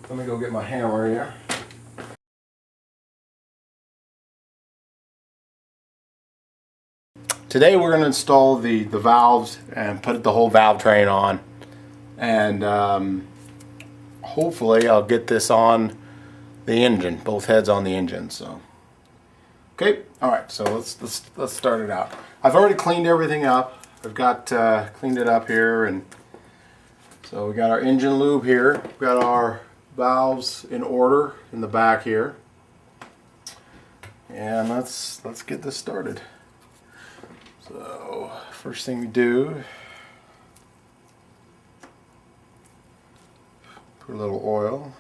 Let me go get my hammer here. Today we're going to install the valves and put the whole valve train on, and hopefully I'll get this on the engine, both heads on the engine. So okay, all right, so let's start it out. I've already cleaned everything up. I've got cleaned it up here, and so we got our engine lube here. We've got our valves in order in the back here, and let's get this started. So first thing we do, put a little oil.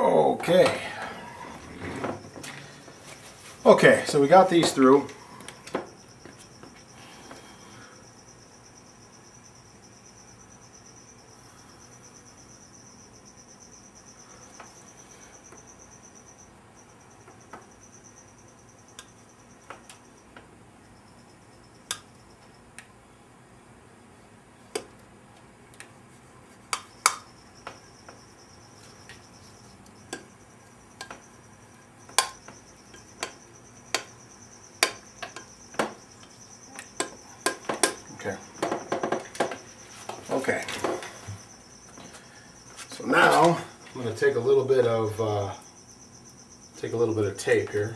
Okay. Okay, so we got these through. Okay. Okay. So now I'm going to take a little bit of tape here.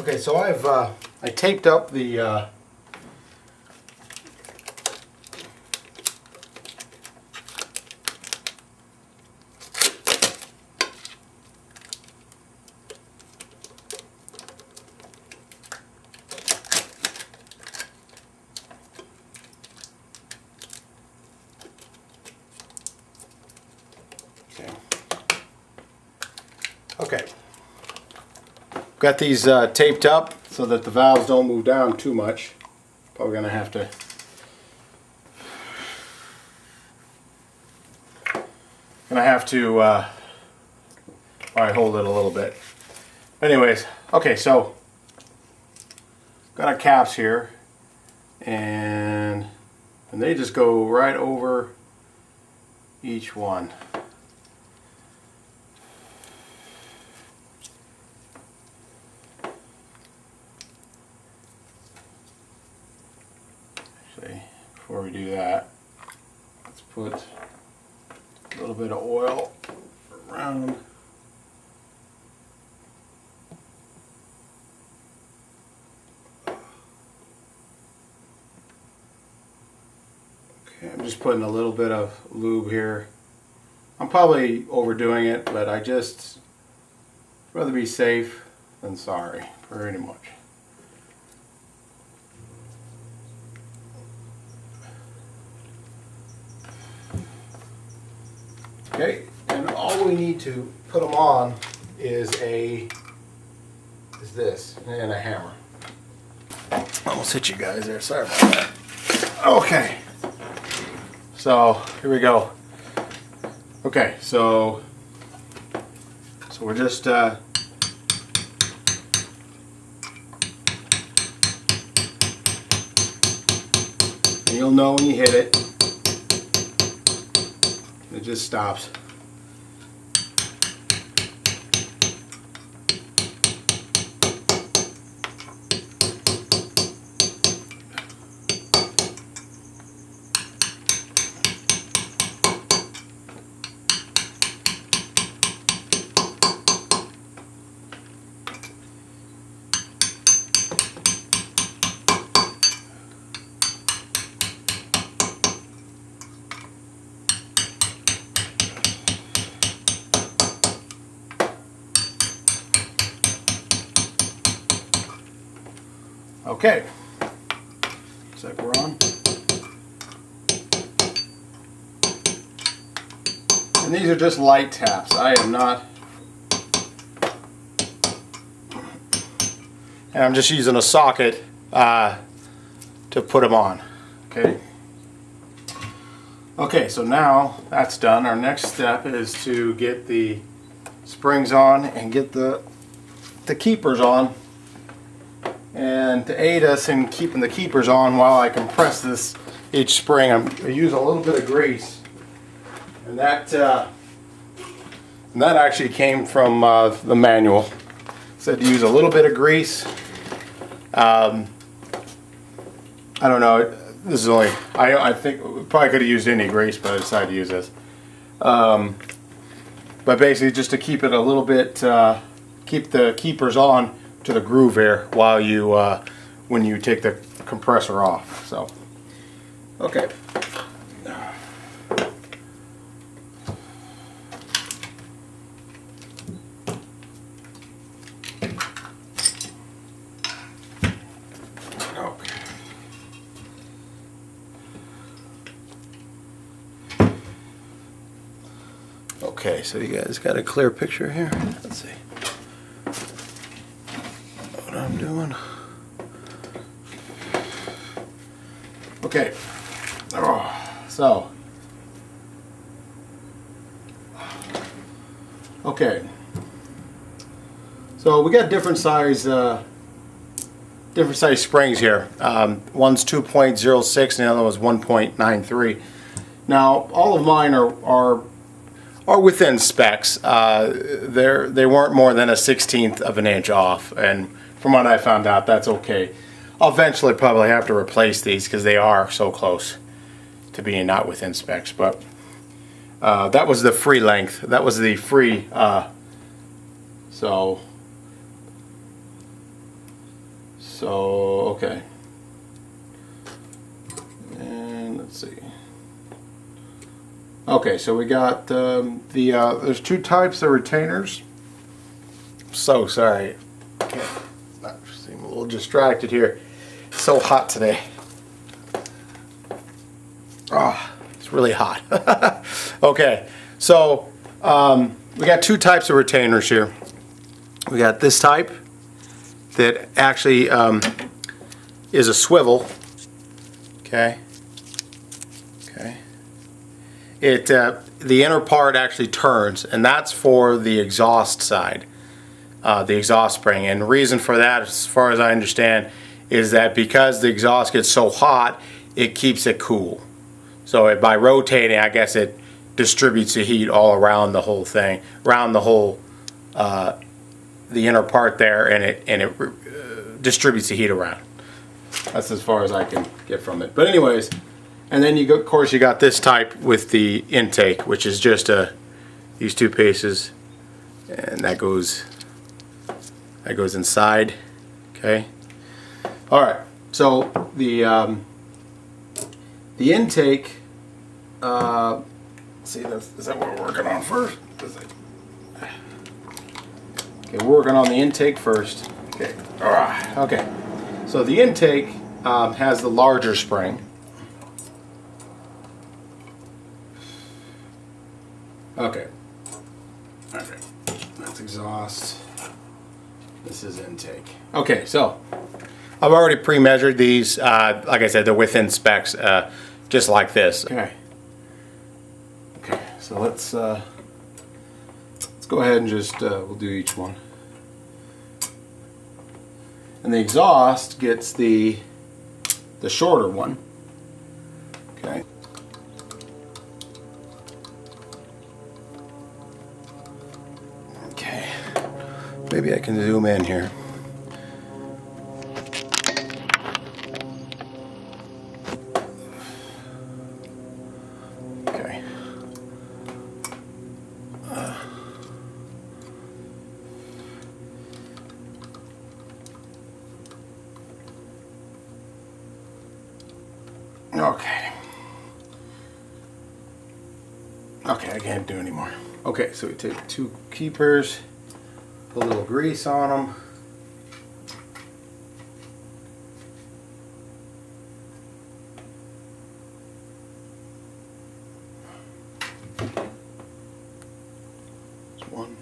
Okay, so I taped up the okay. Got these taped up so that the valves don't move down too much. Probably gonna have to alright, hold it a little bit. Anyways, okay, so got our caps here, and they just go right over each one. Before we do that, let's put a little bit of oil around. Okay, I'm just putting a little bit of lube here. I'm probably overdoing it, but I just rather be safe than sorry, pretty much. Okay, and all we need to put them on is this and a hammer. Almost hit you guys there. Sorry about that. Okay, so here we go. Okay, so we're just and you'll know when you hit it. It just stops. Okay, looks like we're on. And these are just light taps. I am not, and I'm just using a socket to put them on. Okay. Okay, so now that's done. Our next step is to get the springs on and get the keepers on. And to aid us in keeping the keepers on while I compress this each spring, I use a little bit of grease, and that actually came from the manual. It said to use a little bit of grease. I don't know. This is only, I think we probably could have used any grease, but I decided to use this. But basically just to keep it a little bit, keep the keepers on to the groove here while you, when you take the compressor off. So, okay. Okay, so you guys got a clear picture here. Let's see what I'm doing. Okay, so okay, so we got different size springs here. One's 2.06 and the other one's 1.93. Now all of mine are within specs. They weren't more than a 1/16 of an inch off, and from what I found out, that's okay. I'll eventually probably have to replace these because they are so close to being not within specs. But that was the free length. That was the free. So okay. And let's see. Okay, so we got there's two types of retainers. So sorry, I seem a little distracted here. It's so hot today. Oh, it's really hot. Okay, so we got two types of retainers here. We got this type that actually is a swivel. Okay. The inner part actually turns, and that's for the exhaust side, the exhaust spring. And the reason for that, as far as I understand, is that because the exhaust gets so hot, it keeps it cool. So by rotating, I guess it distributes the heat all around the whole thing, around the whole, the inner part there, and it distributes the heat around. That's as far as I can get from it. But anyways. And then of course you got this type with the intake, which is just these two pieces, and that goes inside. Okay. All right. So the intake. See, is that what we're working on first? Okay, we're working on the intake first. Okay. All right. Okay. So the intake has the larger spring. Okay. That's exhaust. This is intake. Okay, so I've already pre-measured these. Like I said, they're within specs, just like this. Okay. Okay, so let's go ahead and just we'll do each one. And the exhaust gets the shorter one. Okay. Maybe I can zoom in here. Okay. Okay. Okay, I can't do anymore. Okay, so we take two keepers. Put a little grease on them. one.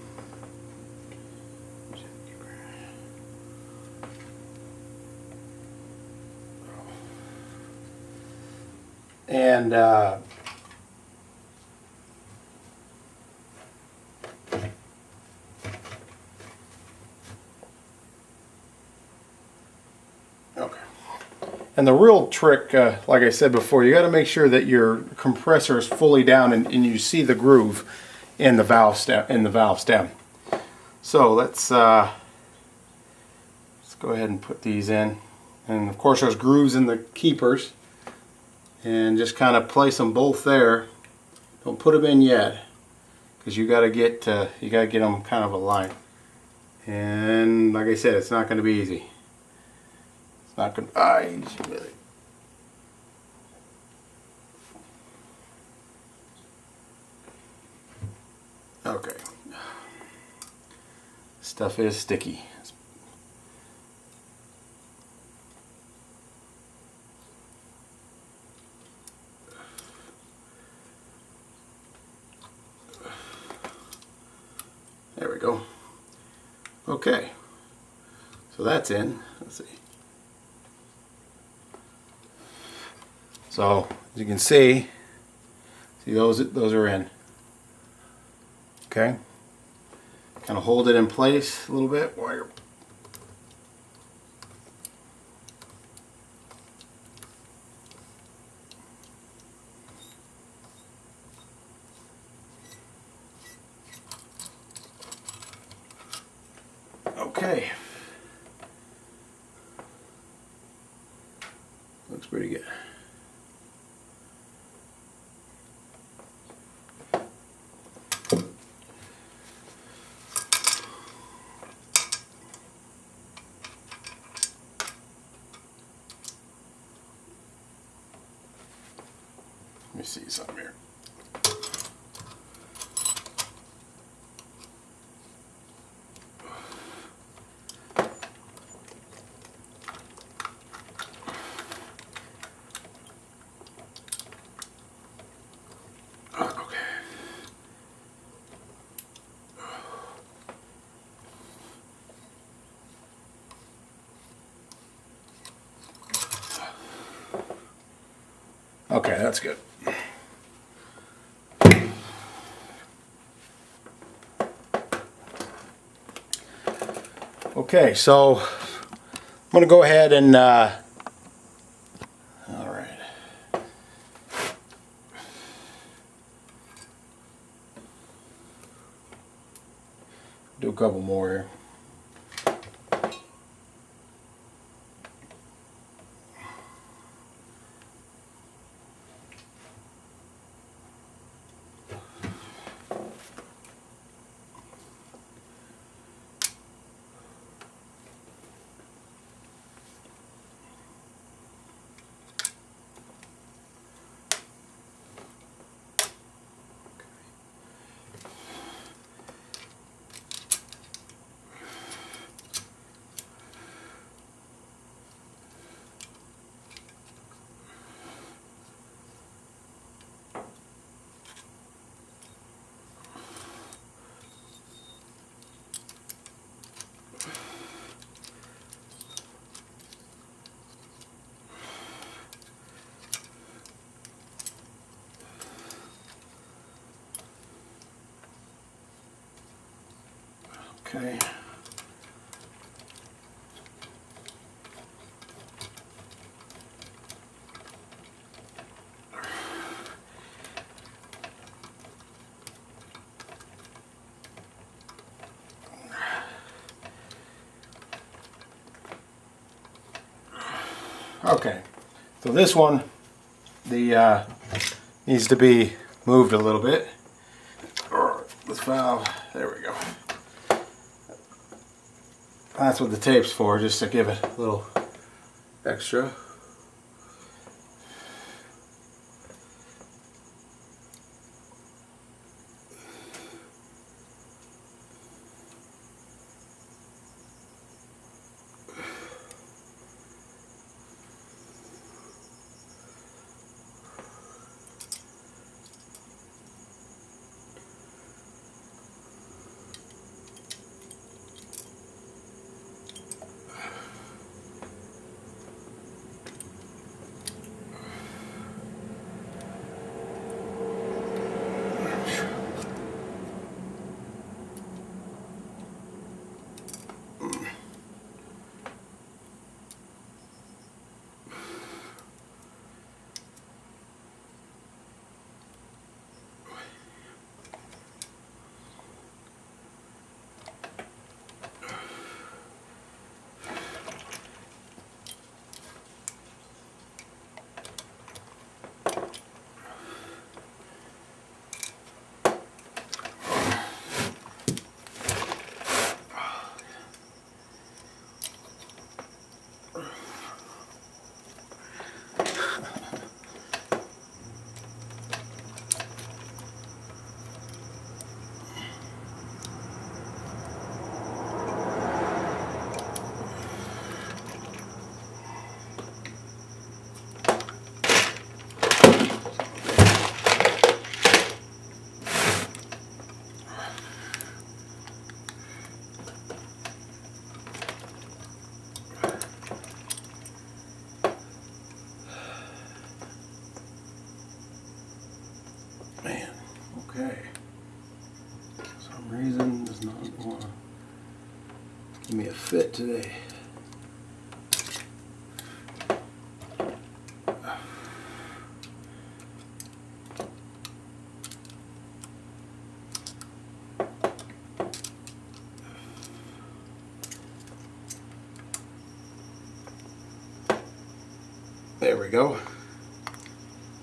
And okay. And the real trick, like I said before, you got to make sure that your compressor is fully down and you see the groove in the valve stem. So let's go ahead and put these in. And of course there's grooves in the keepers. And just kind of place them both there. Don't put them in yet, because you got to get them kind of aligned. And like I said, it's not going to be easy. It's not going to be easy. Okay. Stuff is sticky. There we go. Okay. So that's in. Let's see. So as you can see those are in. Okay. Kind of hold it in place a little bit while you're okay. Looks pretty good. Let me see something here. Okay, that's good. Okay, so I'm going to go ahead and all right. Do a couple more here. Okay. Okay, so this one, needs to be moved a little bit. This valve, there we go. That's what the tape's for, just to give it a little extra. Man, okay. For some reason does not want to give me a fit today. There we go.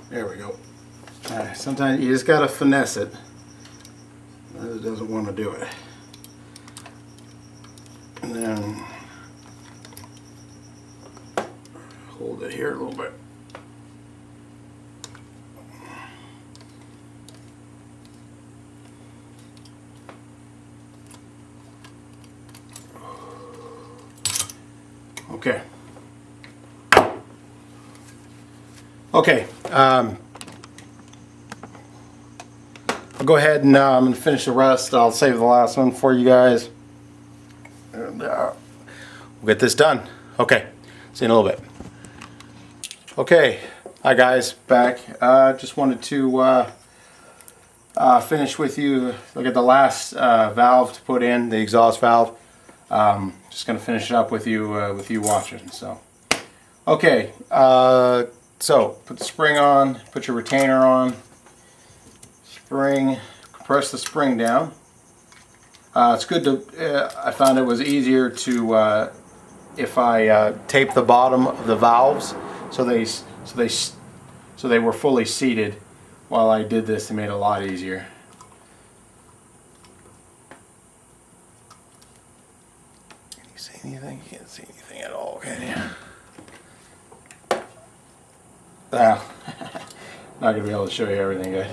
There we go. Alright, sometimes you just gotta finesse it. It doesn't want to do it. And then hold it here a little bit. Okay. Okay. I'll go ahead and finish the rest. I'll save the last one for you guys. And we'll get this done. Okay. See you in a little bit. Okay. Hi guys. Back. Just wanted to finish with you. Look at the last valve to put in, the exhaust valve. Just going to finish it up with you watching. So, okay. So put the spring on. Put your retainer on. Spring. Press the spring down. It's good to. I found it was easier to if I tape the bottom of the valves so they were fully seated. While I did this, it made it a lot easier. Can you see anything? You can't see anything at all, can you? Not gonna be able to show you everything good.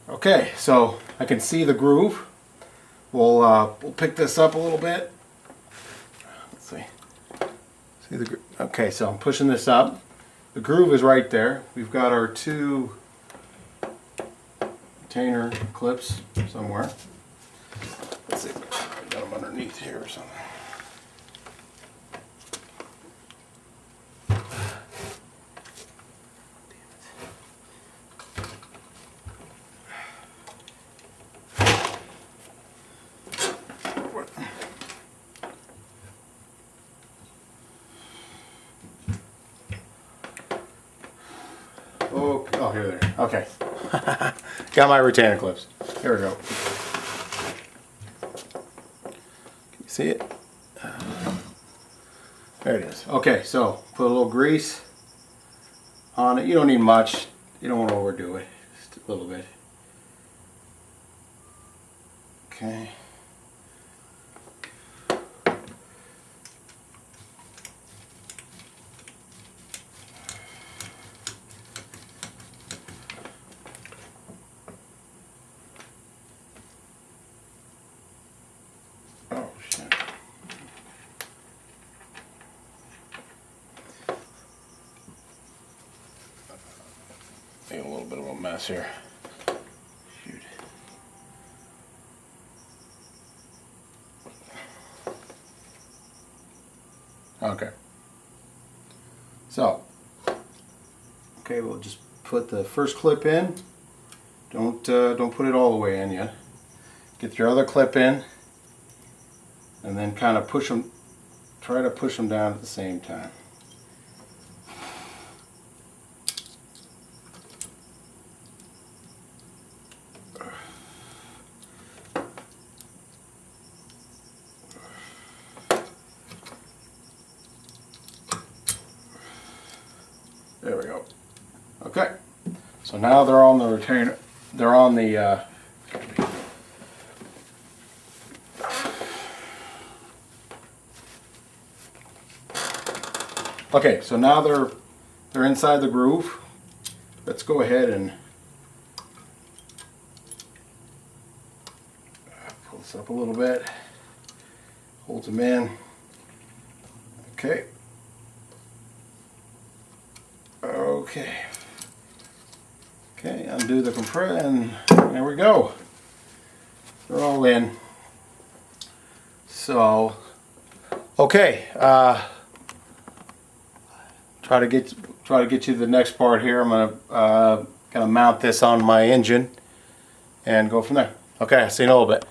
Okay, so I can see the groove. We'll pick this up a little bit. Let's see. See the groove? Okay, so I'm pushing this up. The groove is right there. We've got our two retainer clips somewhere. Let's see. I got them underneath here or something. Oh, here they are. Okay. Got my retainer clips. Here we go. Can you see it? There it is. Okay, so put a little grease on it. You don't need much. You don't want to overdo it. Just a little bit. Okay. Made a little bit of a mess here. Shoot. Okay. So, okay, we'll just put the first clip in. Don't put it all the way in yet. Get your other clip in, and then kind of push them. Try to push them down at the same time. There we go. Okay, so now they're on the retainer. They're on the. Okay, so now they're they're inside the groove. Let's go ahead and pull this up a little bit. Hold them in. Okay. Okay. Okay, undo the compressor, and there we go. They're all in. So, okay. Try to get you to the next part here. I'm gonna mount this on my engine and go from there. Okay, see you in a little bit.